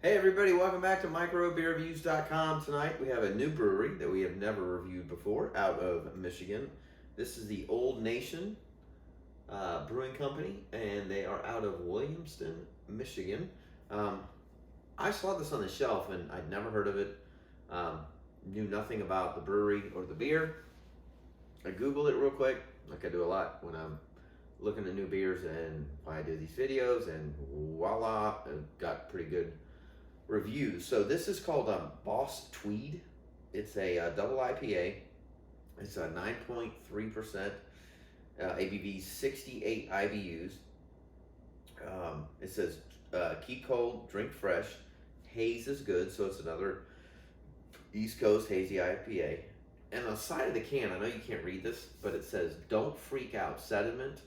Hey everybody, welcome back to microbeerreviews.com. Tonight we have a new brewery that we have never reviewed before out of Michigan. This is the Old Nation Brewing Company, and they are out of Williamston, Michigan. I saw this on the shelf and I'd never heard of it. Knew nothing about the brewery or the beer. I Googled it real quick, like I do a lot when I'm looking at new beers and I do these videos, and voila, I got pretty good reviews. So this is called Boss Tweed. It's a double IPA. It's a 9.3% ABV, 68 IBUs. It says keep cold, drink fresh. Haze is good, so it's another East Coast hazy IPA. And on the side of the can, I know you can't read this, but it says don't freak out, sediment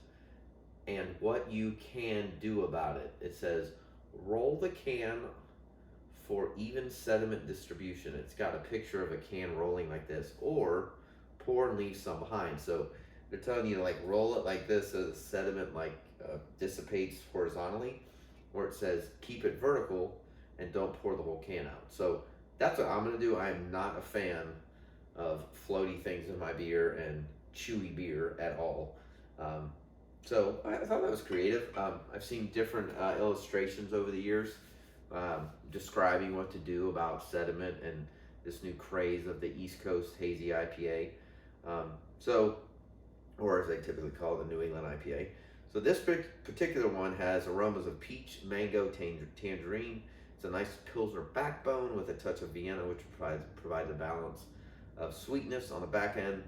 and what you can do about it. It says roll the can for even sediment distribution. It's got a picture of a can rolling like this, or pour and leave some behind. So they're telling you to like roll it like this so the sediment dissipates horizontally, or it says keep it vertical and don't pour the whole can out. So that's what I'm gonna do. I am not a fan of floaty things in my beer and chewy beer at all. So I thought that was creative. I've seen different illustrations over the years describing what to do about sediment and this new craze of the East Coast hazy IPA. Or as they typically call it, the New England IPA. So this particular one has aromas of peach, mango, tangerine. It's a nice pilsner backbone with a touch of Vienna, which provides a balance of sweetness on the back end.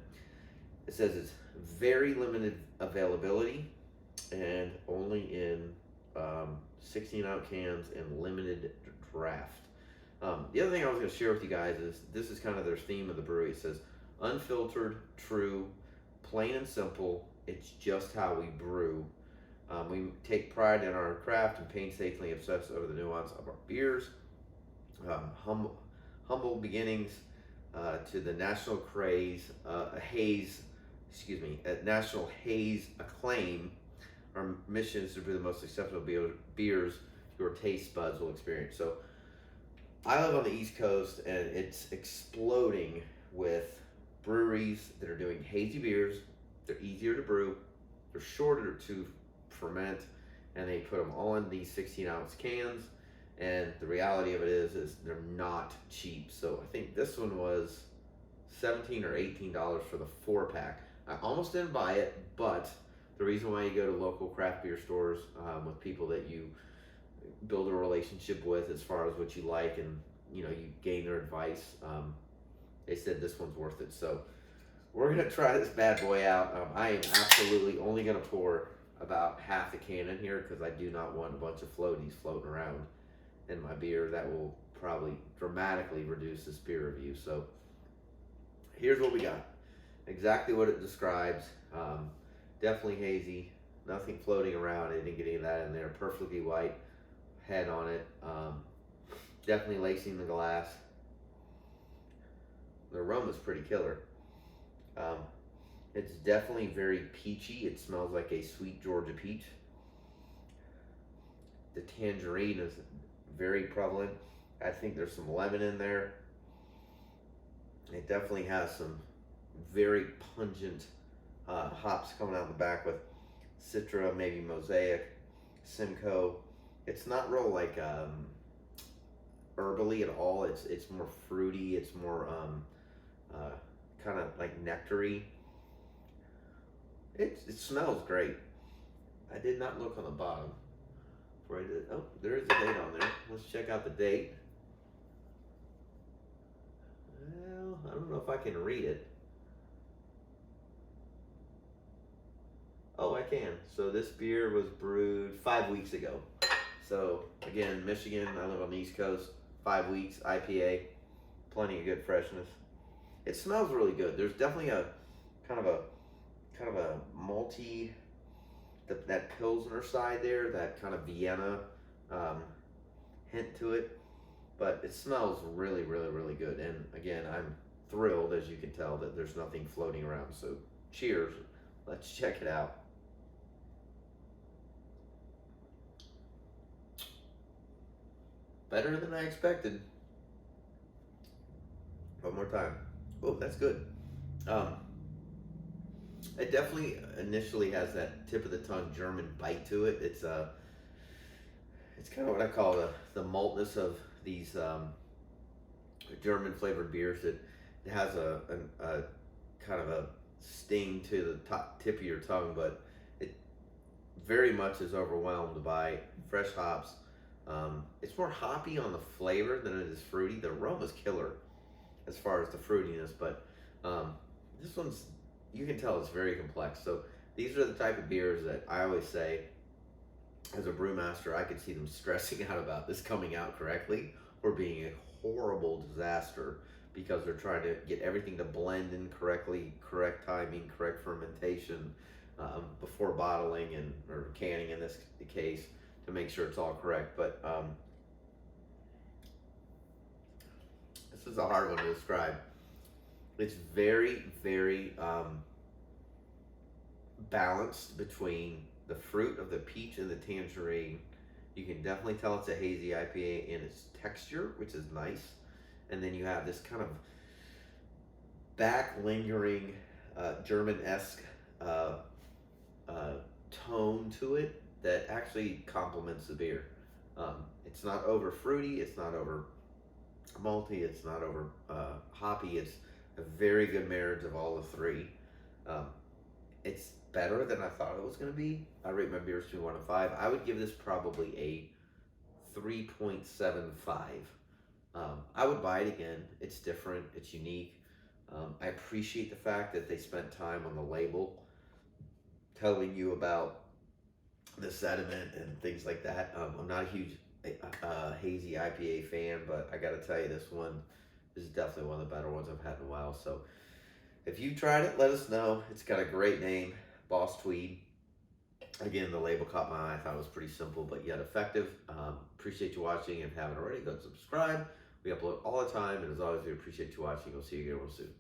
It says it's very limited availability and only in 16-ounce cans and limited draft. The other thing I was going to share with you guys is this is kind of their theme of the brewery. It says unfiltered, true, plain and simple. It's just how we brew. We take pride in our craft and painstakingly obsess over the nuance of our beers. Humble beginnings to the national national haze acclaim. Our mission is to brew the most exceptional beers your taste buds will experience. So I live on the East Coast, and it's exploding with breweries that are doing hazy beers. They're easier to brew, they're shorter to ferment, and they put them all in these 16-ounce cans. And the reality of it is they're not cheap. So I think this one was $17 or $18 for the 4-pack. I almost didn't buy it, but the reason why you go to local craft beer stores with people that you build a relationship with as far as what you like, and you gain their advice, they said this one's worth it. So we're gonna try this bad boy out. I am absolutely only gonna pour about half the can in here because I do not want a bunch of floaties floating around in my beer. That will probably dramatically reduce this beer review. So here's what we got. Exactly what it describes. Definitely hazy, nothing floating around. I didn't get any of that in there. Perfectly white head on it. Definitely lacing the glass. The aroma's pretty killer. It's definitely very peachy. It smells like a sweet Georgia peach. The tangerine is very prevalent. I think there's some lemon in there. It definitely has some very pungent hops coming out the back with Citra, maybe Mosaic, Simcoe. It's not real like herbally at all. It's more fruity. It's more kind of like nectary. It smells great. I did not look on the bottom. Oh, there is a date on there. Let's check out the date. Well, I don't know if I can read it. Oh, I can. So this beer was brewed 5 weeks ago. So again, Michigan, I live on the East Coast, 5 weeks, IPA, plenty of good freshness. It smells really good. There's definitely a kind of a malty, that pilsner side there, that kind of Vienna hint to it. But it smells really, really, really good. And again, I'm thrilled, as you can tell, that there's nothing floating around. So cheers. Let's check it out. better than I expected. One more time. Oh, that's good. Um, it definitely initially has that tip of the tongue German bite to it. It's kind of what I call the maltness of these German flavored beers. It has a kind of a sting to the top tip of your tongue, but it very much is overwhelmed by fresh hops. It's more hoppy on the flavor than it is fruity. The aroma's killer as far as the fruitiness, but this one's, you can tell it's very complex. So these are the type of beers that I always say, as a brewmaster, I could see them stressing out about this coming out correctly or being a horrible disaster because they're trying to get everything to blend in correctly, correct timing, correct fermentation before bottling and or canning in this case to make sure it's all correct. But this is a hard one to describe. It's very, very balanced between the fruit of the peach and the tangerine. You can definitely tell it's a hazy IPA in its texture, which is nice. And then you have this kind of back lingering German-esque tone to it that actually complements the beer. It's not over fruity, it's not over malty, it's not over hoppy. It's a very good marriage of all the three. It's better than I thought it was going to be. I rate my beers between 1 and 5. I would give this probably a 3.75. I would buy it again. It's different. It's unique. I appreciate the fact that they spent time on the label telling you about the sediment and things like that. I'm not a huge hazy IPA fan, but I got to tell you, this one is definitely one of the better ones I've had in a while. So if you tried it, let us know. It's got a great name, Boss Tweed. Again, the label caught my eye. I thought it was pretty simple, but yet effective. Appreciate you watching. If you haven't already, go subscribe. We upload all the time, and as always, we appreciate you watching. We'll see you again real soon.